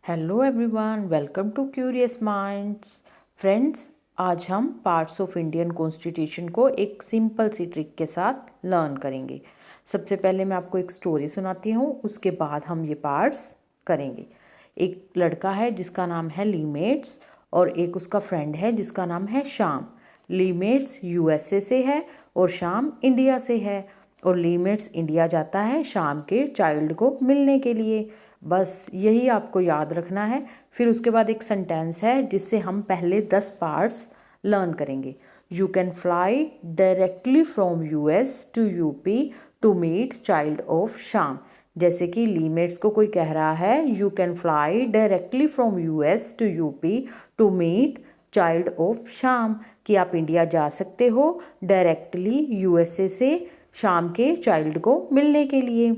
Hello everyone, welcome to curious minds. Friends, आज हम parts of Indian constitution को एक सिंपल सी ट्रिक के साथ लर्न करेंगे। सबसे पहले मैं आपको एक स्टोरी सुनाती हूँ, उसके बाद हम ये पार्ट्स करेंगे। एक लड़का है जिसका नाम है लीमेट्स और एक उसका फ्रेंड है जिसका नाम है श्याम। लीमेट्स यूएसए से है और श्याम इंडिया से है। और लीमेट्स इंडिया जाता है श्याम के चाइल्ड को मिलने के लिए। बस यही आपको याद रखना है। फिर उसके बाद एक सेंटेंस है जिससे हम पहले 10 पार्ट्स लर्न करेंगे। You can fly directly from US to UP to meet child of Shyam. जैसे कि लीमेट्स को कोई कह रहा है you can fly directly from US to UP to meet child of Shyam, कि आप इंडिया जा सकते हो डायरेक्टली यूएसए से श्याम के चाइल्ड को मिलने के लिए।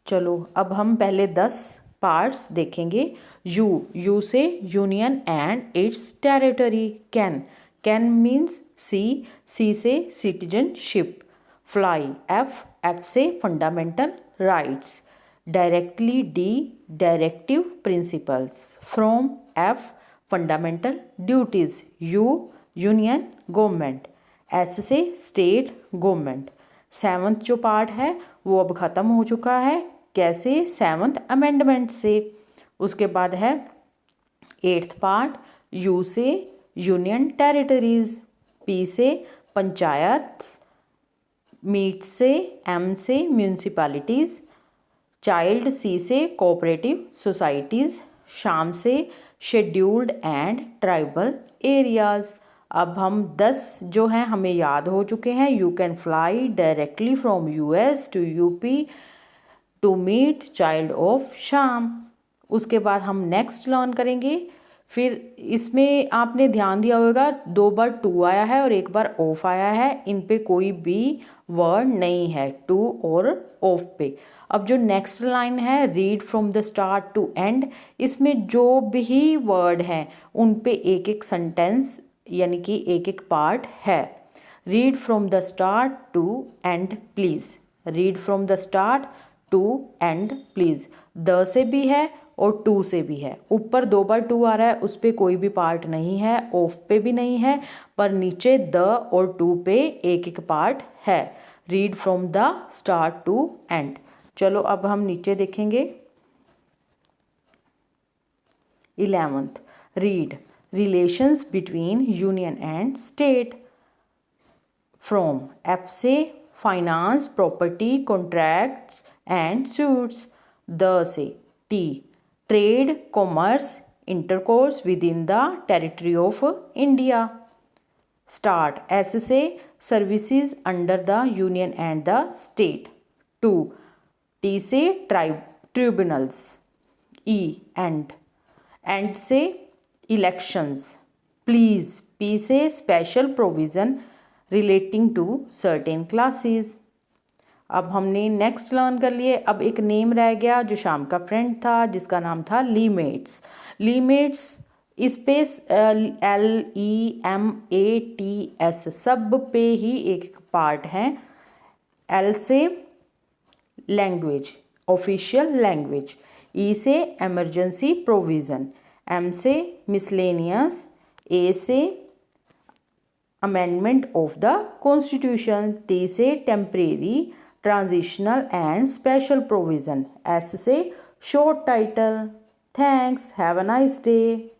चलो अब हम पहले 10 पार्ट्स देखेंगे। यू से union and its territory. Can means C से सिटीजनशिप। फ्लाई एफ से fundamental rights. Directly D directive principles. From F fundamental duties. Union government. S से स्टेट गवर्नमेंट। 7th जो पार्ट है वो अब ख़त्म हो चुका है। कैसे? 7th अमेंडमेंट से। उसके बाद है 8th पार्ट। यू से यूनियन टेरिटरीज। पी से पंचायत। मीट से एम से म्यूनिसिपैलिटीज़। चाइल्ड सी से कोऑपरेटिव सोसाइटीज़। शाम से शेड्यूल्ड एंड ट्राइबल एरियाज़। अब हम 10 जो हैं हमें याद हो चुके हैं। You can fly directly from US to UP to meet child of Shyam. उसके बाद हम नेक्स्ट लर्न करेंगे। फिर इसमें आपने ध्यान दिया होगा 2 बार टू आया है और 1 बार ऑफ आया है। इन पे कोई भी वर्ड नहीं है टू और ऑफ पे। अब जो नेक्स्ट लाइन है read from the start to end, इसमें जो भी वर्ड हैं उन पे एक एक सेंटेंस यानी कि एक एक पार्ट है। Read from the start to end please. Read from the start to end please. द से भी है और टू से भी है। ऊपर 2 बार टू आ रहा है, उस पर कोई भी पार्ट नहीं है, ऑफ पे भी नहीं है, पर नीचे द और टू पे एक एक पार्ट है। Read from the start to end. चलो अब हम नीचे देखेंगे। 11th read relations between union and state. From F से finance property contracts and suits. The से T trade commerce intercourse within the territory of India. Start S से services under the union and the state. To T से tribunals. E and से elections. Please P से special provision relating to certain classes. अब हमने next learn कर लिए। अब एक नेम रह गया जो शाम का फ्रेंड था जिसका नाम था लीमेट्स। लीमेट्स इस पे LEMATS सब पे ही एक पार्ट है। एल से लैंग्वेज ऑफिशियल लैंग्वेज। ई से एमरजेंसी प्रोविज़न। एम से मिसलेनियस। ए से amendment of the constitution. T से temporary transitional and special provision. S से short title. Thanks, have a nice day.